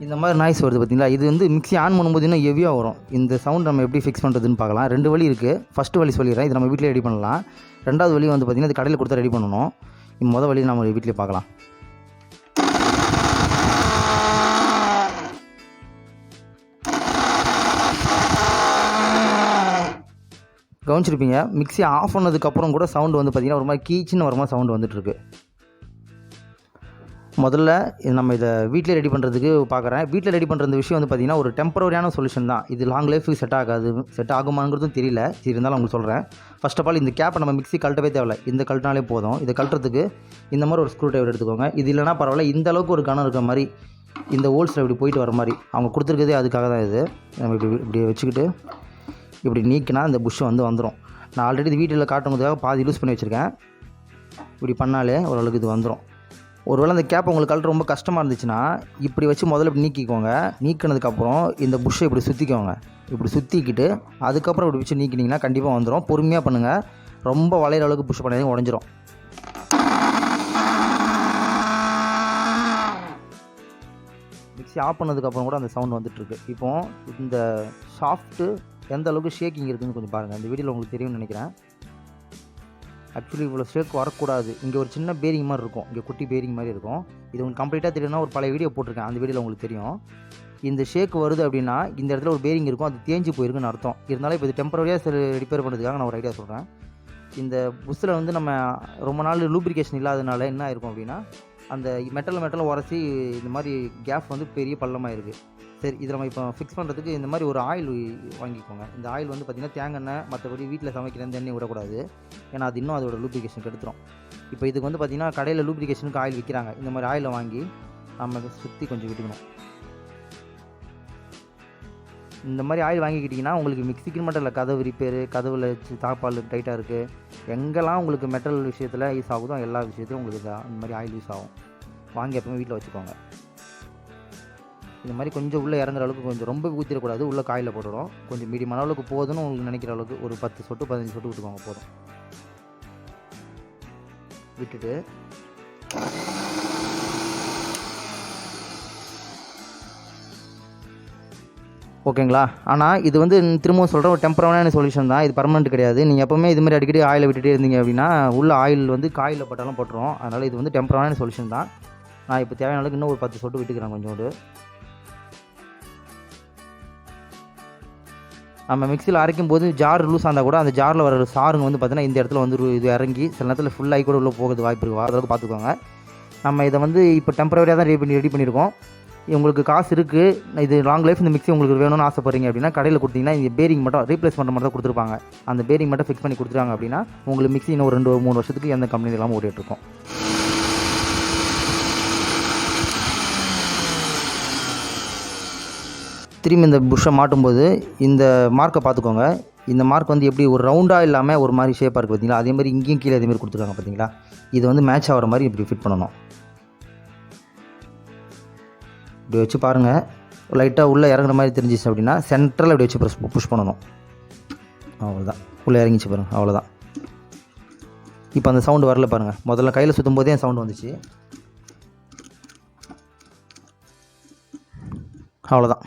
இந்த மாதிரி நாய்ஸ் வருது பார்த்தீங்களா, இது வந்து மிக்ஸி ஆன் பண்ணும்போது இன்னும் ஹெவியாக வரும். இந்த சவுண்ட் நம்ம எப்படி ஃபிக்ஸ் பண்ணுறதுன்னு பார்க்கலாம். 2 வழி இருக்குது. ஃபஸ்ட்டு வழி சொல்லிடுறேன், இது நம்ம வீட்டிலே ரெடி பண்ணலாம். 2வது வழி வந்து பார்த்திங்கன்னா இது கடையில் கொடுத்தா ரெடி பண்ணணும். மொதல் வழி நம்ம வீட்டிலே பார்க்கலாம். கவனிச்சிருப்பீங்க, மிக்ஸி ஆஃப் பண்ணதுக்கப்புறம் கூட சவுண்டு வந்து பார்த்திங்கன்னா ஒரு மாதிரி கீச்சின்னு வர மாதிரி சவுண்டு வந்துட்டுருக்கு. முதல்ல நம்ம இதை வீட்டிலே ரெடி பண்ணுறதுக்கு பார்க்குறேன். வீட்டில் ரெடி பண்ணுற விஷயம் வந்து பார்த்திங்கன்னா ஒரு டெம்பரரியான சொல்யூஷன் தான். இது லாங் லைஃபுக்கு செட் ஆகுமாங்கிறதும் தெரியல. இருந்தாலும் உங்களுக்கு சொல்கிறேன். ஃபர்ஸ்ட் ஆஃப் ஆல் இந்த கேப்பை நம்ம மிக்ஸி கழட்டவே தேவையில்லை. இந்த கழட்டினாலே போதும். இதை கழட்டுறதுக்கு இந்த மாதிரி ஒரு ஸ்க்ரூ டிரைவர் எடுத்துக்கோங்க. இது இல்லைனா பரவாயில்ல, இந்த அளவுக்கு ஒரு கணம் இருக்கிற மாதிரி இந்த ஹோல்ஸில் இப்படி போயிட்டு வர மாதிரி அவங்க கொடுத்துருக்கதே அதுக்காக தான். இது நம்ம இப்படி வச்சுக்கிட்டு இப்படி நீக்கினா இந்த புஷ்ஷை வந்துடும். நான் ஆல்ரெடி இது வீட்டில் காட்டுறதுக்காக பாதி யூஸ் பண்ணி வச்சுருக்கேன். இப்படி பண்ணாலே ஓரளவுக்கு இது வந்துடும். ஒருவேளை அந்த கேப் உங்களுக்கு கழட்ட ரொம்ப கஷ்டமாக இருந்துச்சுன்னா இப்படி வச்சு முதல்ல இப்படி நீக்கிக்கோங்க. நீக்கினதுக்கப்புறம் இந்த புஷ்ஷை இப்படி சுற்றிக்கோங்க. இப்படி சுற்றிக்கிட்டு அதுக்கப்புறம் இப்படி வச்சு நீக்கினீங்கன்னா கண்டிப்பாக வந்துடும். பொறுமையாக பண்ணுங்கள். ரொம்ப வளையிற அளவுக்கு புஷ் பண்ணாதீங்க, உடஞ்சிரும். மிக்ஸி ஆஃப் பண்ணதுக்கப்புறம் கூட அந்த சவுண்ட் வந்துட்டுருக்கு. இப்போது இந்த ஷாஃப்ட்டு எந்த அளவுக்கு ஷேக்கிங் இருக்குதுன்னு கொஞ்சம் பாருங்கள். இந்த வீடியோவில் உங்களுக்கு தெரியும்னு நினைக்கிறேன். ஆக்சுவலி இவ்வளோ ஷேக் வரக்கூடாது. இங்கே ஒரு சின்ன பேரிங் மாதிரி இருக்கும், இங்கே குட்டி பேரிங் மாதிரி இருக்கும். இது உங்களுக்கு கம்ப்ளீட்டாக தெரியும்னா ஒரு பழைய வீடியோ போட்டிருக்கேன், அந்த வீடியோவில் உங்களுக்கு தெரியும். இந்த ஷேக் வருது அப்படின்னா இந்த இடத்துல ஒரு பேரிங் இருக்கும், அது தேஞ்சு போயிருக்குன்னு அர்த்தம். இருந்தாலும் இப்போ இது டெம்பரரியாக ரிப்பேர் பண்ணுறதுக்காக நான் ஒரு ஐடியா சொல்கிறேன். இந்த புஷ்ஷில் வந்து நம்ம ரொம்ப நாள் லூப்ரிகேஷன் இல்லாதனால என்ன ஆயிருக்கும் அப்படின்னா அந்த மெட்டல் உரசி இந்த மாதிரி கேப் வந்து பெரிய பள்ளமாக இருக்குது. சரி, இதை நம்ம இப்போ ஃபிக்ஸ் பண்ணுறதுக்கு இந்த மாதிரி ஒரு ஆயில் வாங்கிக்கோங்க. இந்த ஆயில் வந்து பார்த்திங்கன்னா தேங்காய், மற்றபடி வீட்டில் சமைக்கிற அந்த எண்ணெய் விடக்கூடாது. ஏன்னா அது இன்னும் அதோட லூப்ரிகேஷன் கெடுத்துரும். இப்போ இதுக்கு வந்து பார்த்திங்கன்னா கடையில் லூப்ரிகேஷனுக்கு ஆயில் விற்கிறாங்க. இந்த மாதிரி ஆயிலை வாங்கி நம்ம சுற்றி கொஞ்சம் விட்டுக்கணும். இந்த மாதிரி ஆயில் வாங்கிக்கிட்டிங்கன்னா உங்களுக்கு மிக்ஸிக்கு மட்டும் இல்லை, கதவு ரிப்பேரு, கதவில் தாப்பால் டைட்டாக இருக்குது, எங்கெல்லாம் உங்களுக்கு மெட்டல் விஷயத்தில் யூஸ் ஆகுதோ எல்லா விஷயத்துலையும் உங்களுக்கு இந்த மாதிரி ஆயில் யூஸ் ஆகும். வாங்கி எப்பவுமே வீட்டில் வச்சுக்கோங்க. இந்த மாதிரி கொஞ்சம் உள்ளே இறங்குற அளவுக்கு, கொஞ்சம் ரொம்ப ஊற்றிடக்கூடாது, உள்ளே காயில் போட்டுடும். கொஞ்சம் மீடியமான அளவுக்கு போதுன்னு உங்களுக்கு நினைக்கிற அளவுக்கு ஒரு 10 சொட்டு 15 சொட்டு விட்டுக்கோங்க, போதும். விட்டுட்டு ஓகேங்களா. ஆனால் இது வந்து திரும்பவும் சொல்கிறேன், ஒரு டெம்பரரியான சொல்யூஷன் தான், இது பர்மனெண்ட் கிடையாது. நீங்கள் எப்போவுமே இது மாதிரி அடிக்கடி ஆயிலை விட்டுட்டே இருந்தீங்க அப்படின்னா உள்ள ஆயில் வந்து காயில் பட்டாலும் போட்டுரும். அதனால் இது வந்து டெம்பரரியான சொல்யூஷன் தான். நான் இப்போ தேவையான அளவுக்கு இன்னும் ஒரு 10 சொட்டு விட்டுக்கிறேன் கொஞ்சோண்டு. நம்ம மிக்ஸியில் அரைக்கும் போது ஜார் லூஸ் ஆஇருந்தால் கூட அந்த ஜாரில் வர சாருங்க வந்து பார்த்தீங்கன்னா இந்த இடத்துல வந்து இது இறங்கி சில நேரத்தில் ஃபுல்லாகி கூட உள்ளே போகிறது வாய்ப்பு இருக்குது. அதளவுக்கு பார்த்துக்கோங்க. நம்ம இதை வந்து இப்போ டெம்பரரியாக தான் ரெடி பண்ணியிருக்கோம். உங்களுக்கு காசு இருக்குது, இது லாங் லைஃப் இந்த மிக்ஸி உங்களுக்கு வேணும்னு ஆசைப்படுறீங்க அப்படின்னா கடையில் கொடுத்தீங்கன்னா இந்த பேரிங் மட்டும் ரீப்ளேஸ் பண்ணுற மாதிரி தான் கொடுத்துருப்பாங்க. அந்த பேரிங் மட்டும் ஃபிக்ஸ் பண்ணி கொடுத்துருவாங்க அப்படின்னா உங்களுக்கு மிக்ஸி இன்னும் ஒரு 2-3 வருஷத்துக்கு எந்த கம்பெனி இல்லாமல் ஓடிட்டுருக்கோம். திரும்பி இந்த புஷ்ஷை மாட்டும்போது இந்த மார்க்கை பார்த்துக்கோங்க. இந்த மார்க் வந்து எப்படி ஒரு ரவுண்டாக இல்லாமல் ஒரு மாதிரி ஷேப்பாக இருக்குது பார்த்தீங்களா, அதே மாதிரி இங்கேயும் கீழே அதே மாதிரி கொடுத்துருக்காங்க பார்த்தீங்களா. இது வந்து மேட்ச் ஆகிற மாதிரி இப்படி ஃபிட் பண்ணணும். இப்படி வச்சு பாருங்கள். லைட்டாக உள்ளே இறங்குற மாதிரி தெரிஞ்சிச்சு அப்படின்னா சென்ட்ரல் இப்படி வச்சு புஷ் பண்ணணும். அவ்வளோதான், உள்ளே இறங்கிச்சு பாருங்கள், அவ்வளோதான். இப்போ அந்த சவுண்டு வரல பாருங்கள். முதல்ல கையில் சுற்றும் போதே சவுண்டு வந்துச்சு. அவ்வளோதான்.